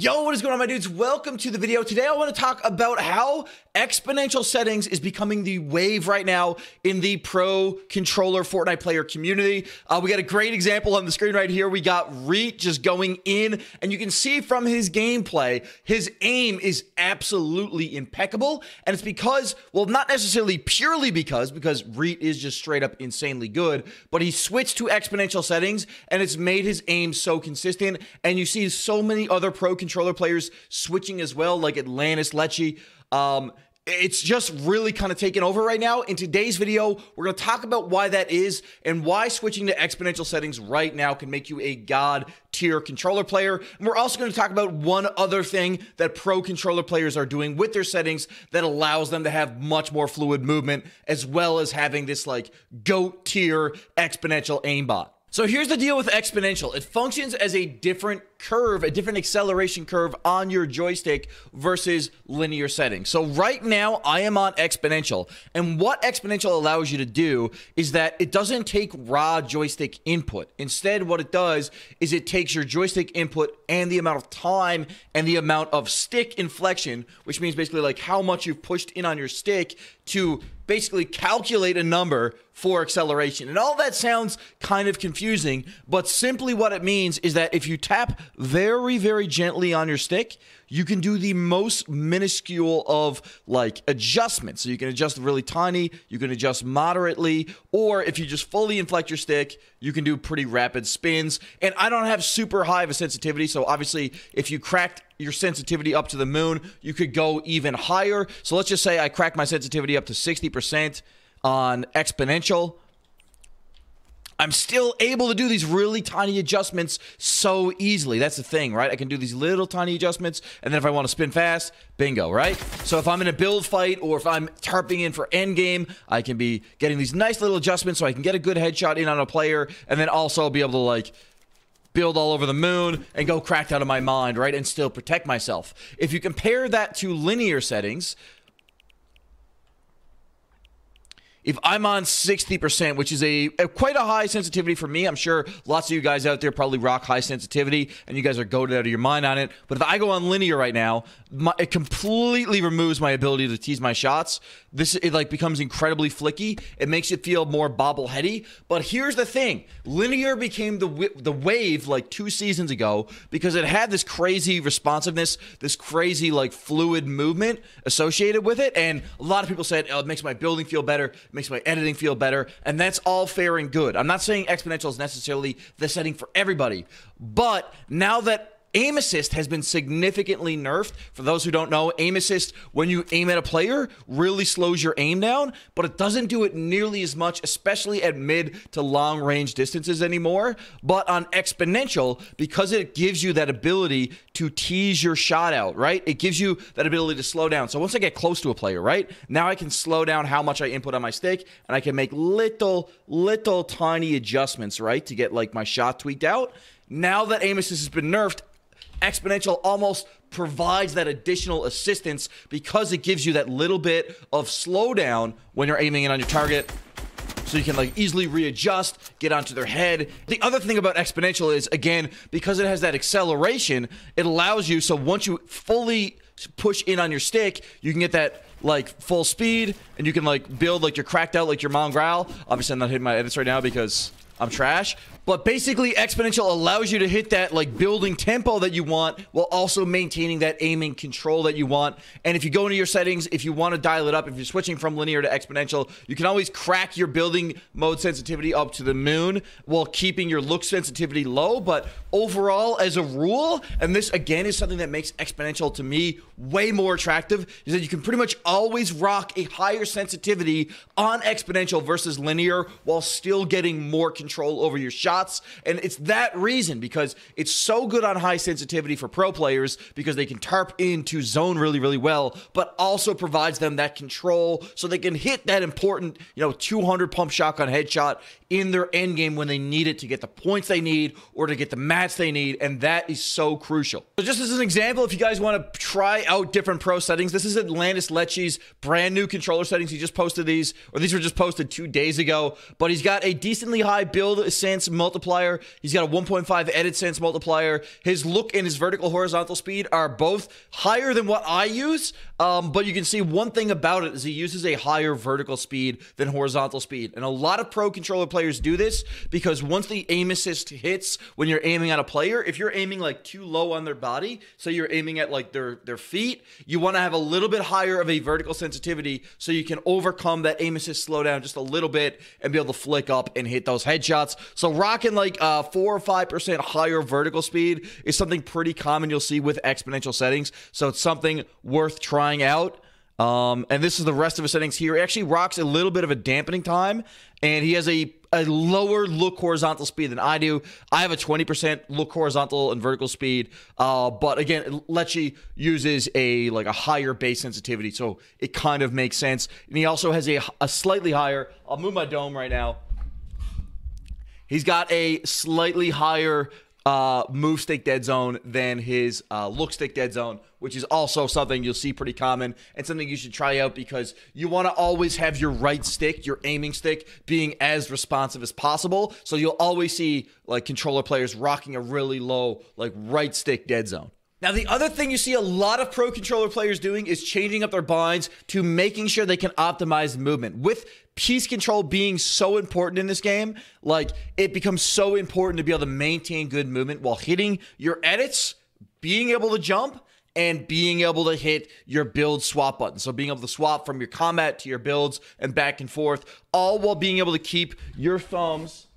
Yo, what is going on, my dudes? Welcome to the video. Today I want to talk about how Exponential Settings is becoming the wave right now in the pro controller Fortnite player community. We got a great example on the screen right here. We got Reet just going in, and you can see from his gameplay, his aim is absolutely impeccable. And it's because, well, not necessarily purely because Reet is just straight up insanely good, but he switched to Exponential Settings, and it's made his aim so consistent. And you see so many other pro controller players switching as well, like Atlantis, Lecce. It's just really kind of taken over right now. In today's video, we're going to talk about why that is and why switching to Exponential Settings right now can make you a god tier controller player. And we're also going to talk about one other thing that pro controller players are doing with their settings that allows them to have much more fluid movement, as well as having this like GOAT tier exponential aimbot. So here's the deal with Exponential. It functions as a different curve, a different acceleration curve on your joystick versus linear settings. So right now I am on Exponential, and what Exponential allows you to do is that it doesn't take raw joystick input. Instead, what it does is it takes your joystick input and the amount of time and the amount of stick inflection, which means basically like how much you've pushed in on your stick to basically calculate a number for acceleration. And all that sounds kind of confusing, but simply what it means is that if you tap very, very gently on your stick, you can do the most minuscule of like adjustments. So you can adjust really tiny, you can adjust moderately, or if you just fully inflect your stick, you can do pretty rapid spins. And I don't have super high of a sensitivity, so obviously if you cracked your sensitivity up to the moon, you could go even higher. So let's just say I cracked my sensitivity up to 60% on Exponential. I'm still able to do these really tiny adjustments so easily. That's the thing, right? I can do these little tiny adjustments, and then if I want to spin fast, bingo, right? So if I'm in a build fight or if I'm tarping in for endgame, I can be getting these nice little adjustments so I can get a good headshot in on a player, and then also be able to like build all over the moon and go cracked out of my mind, right? And still protect myself. If you compare that to linear settings, if I'm on 60%, which is quite a high sensitivity for me, I'm sure lots of you guys out there probably rock high sensitivity, and you guys are goated out of your mind on it. But if I go on linear right now, it completely removes my ability to tease my shots. It like becomes incredibly flicky. It makes it feel more bobbleheady. But here's the thing: linear became the wave like 2 seasons ago because it had this crazy responsiveness, this crazy like fluid movement associated with it, and a lot of people said, "Oh, it makes my building feel better." Makes my editing feel better, and that's all fair and good. I'm not saying Exponential is necessarily the setting for everybody, but now that aim assist has been significantly nerfed. For those who don't know, aim assist, when you aim at a player, really slows your aim down, but it doesn't do it nearly as much, especially at mid to long range distances anymore. But on Exponential, because it gives you that ability to tease your shot out, right? It gives you that ability to slow down. So once I get close to a player, right? Now I can slow down how much I input on my stick, and I can make little tiny adjustments, right? To get like my shot tweaked out. Now that aim assist has been nerfed, Exponential almost provides that additional assistance because it gives you that little bit of slowdown when you're aiming in on your target, so you can like easily readjust, get onto their head. The other thing about Exponential is, again, because it has that acceleration, it allows you, so once you fully push in on your stick, you can get that like full speed, and you can like build like you're cracked out like your mom growl. Obviously I'm not hitting my edits right now because I'm trash. But basically, Exponential allows you to hit that like building tempo that you want while also maintaining that aiming control that you want. And if you go into your settings, if you want to dial it up, if you're switching from linear to Exponential, you can always crack your building mode sensitivity up to the moon while keeping your look sensitivity low. But overall, as a rule, and this again is something that makes Exponential to me way more attractive, is that you can pretty much always rock a higher sensitivity on Exponential versus linear while still getting more control over your shot. And it's that reason, because it's so good on high sensitivity for pro players, because they can tarp into zone really, really well, but also provides them that control so they can hit that important, 200 pump shotgun headshot in their end game when they need it to get the points they need or to get the match they need, and that is so crucial. So just as an example, if you guys want to try out different pro settings, this is Atlantis Lecce's brand new controller settings. He just posted these, or these were just posted 2 days ago, but he's got a decently high build sense mode multiplier. He's got a 1.5 edit sense multiplier. His look and his vertical horizontal speed are both higher than what I use. But you can see one thing about it is he uses a higher vertical speed than horizontal speed. And a lot of pro controller players do this because once the aim assist hits when you're aiming at a player, if you're aiming like too low on their body, so you're aiming at like their feet, you want to have a little bit higher of a vertical sensitivity so you can overcome that aim assist slowdown just a little bit and be able to flick up and hit those headshots. So rocking like 4 or 5% higher vertical speed is something pretty common you'll see with exponential settings. So it's something worth trying out. And this is the rest of his settings here. He actually rocks a little bit of a dampening time, and he has a lower look horizontal speed than I do. I have a 20% look horizontal and vertical speed, but again, it lets you uses a higher base sensitivity, so it kind of makes sense. And he also has a slightly higher. I'll move my dome right now. He's got a slightly higher move stick dead zone than his look stick dead zone, which is also something you'll see pretty common and something you should try out because you want to always have your right stick, your aiming stick, being as responsive as possible. So you'll always see like controller players rocking a really low like right stick dead zone. Now, the other thing you see a lot of pro controller players doing is changing up their binds to making sure they can optimize movement. With piece control being so important in this game, like it becomes so important to be able to maintain good movement while hitting your edits, being able to jump, and being able to hit your build swap button. So being able to swap from your combat to your builds and back and forth, all while being able to keep your thumbs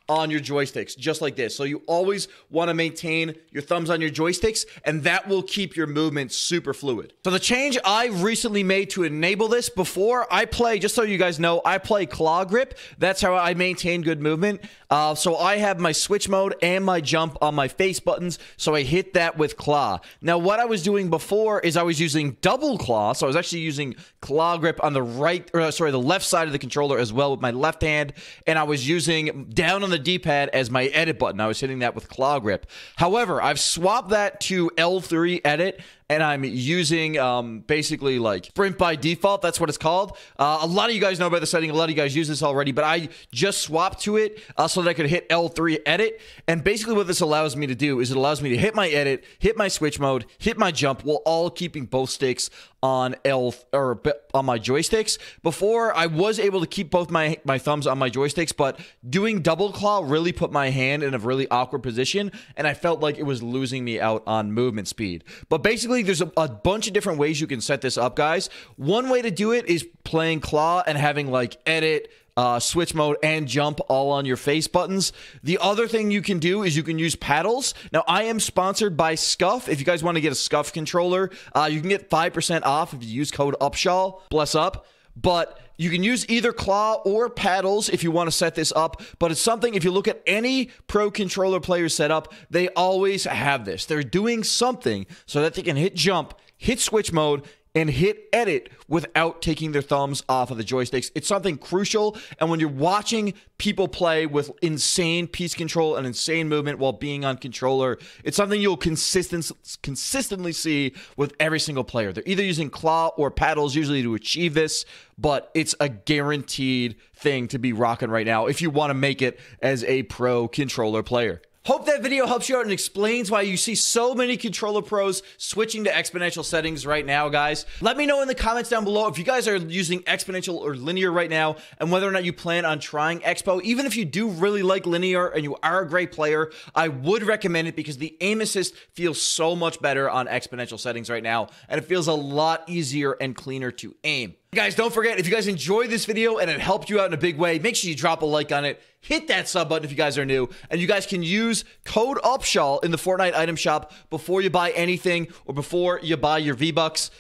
on your joysticks, just like this. So you always want to maintain your thumbs on your joysticks, and that will keep your movement super fluid. So the change I recently made to enable this, before I play, just so you guys know, I play claw grip. That's how I maintain good movement. So I have my switch mode and my jump on my face buttons, so I hit that with claw. Now, what I was doing before is I was using double claw, so I was actually using claw grip on the the left side of the controller as well with my left hand, and I was using down on the D-pad as my edit button. I was hitting that with claw grip. However, I've swapped that to L3 edit, and I'm using basically like sprint by default. That's what it's called. A lot of you guys know about the setting. A lot of you guys use this already, but I just swapped to it so that I could hit L3 edit. And basically what this allows me to do is it allows me to hit my edit, hit my switch mode, hit my jump, while all keeping both sticks on on my joysticks. Before, I was able to keep both my thumbs on my joysticks, but doing double claw really put my hand in a really awkward position, and I felt like it was losing me out on movement speed. But basically, there's a bunch of different ways you can set this up, guys. One way to do it is playing claw and having like edit, switch mode, and jump all on your face buttons. The other thing you can do is you can use paddles. Now, I am sponsored by Scuff. If you guys want to get a Scuff controller, you can get 5% off if you use code Upshall. Bless up. But you can use either claw or paddles if you want to set this up. But it's something, if you look at any pro controller player setup, they always have this. They're doing something so that they can hit jump, hit switch mode, and hit edit without taking their thumbs off of the joysticks. It's something crucial, and when you're watching people play with insane piece control and insane movement while being on controller, it's something you'll consistently see with every single player. They're either using claw or paddles usually to achieve this, but it's a guaranteed thing to be rocking right now if you want to make it as a pro controller player. Hope that video helps you out and explains why you see so many controller pros switching to exponential settings right now, guys. Let me know in the comments down below if you guys are using exponential or linear right now and whether or not you plan on trying Expo. Even if you do really like linear and you are a great player, I would recommend it because the aim assist feels so much better on exponential settings right now, and it feels a lot easier and cleaner to aim. Guys, don't forget, if you guys enjoyed this video and it helped you out in a big way, make sure you drop a like on it, hit that sub button if you guys are new, and you guys can use code Upshall in the Fortnite item shop before you buy anything or before you buy your V-Bucks.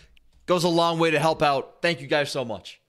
Goes a long way to help out. Thank you guys so much.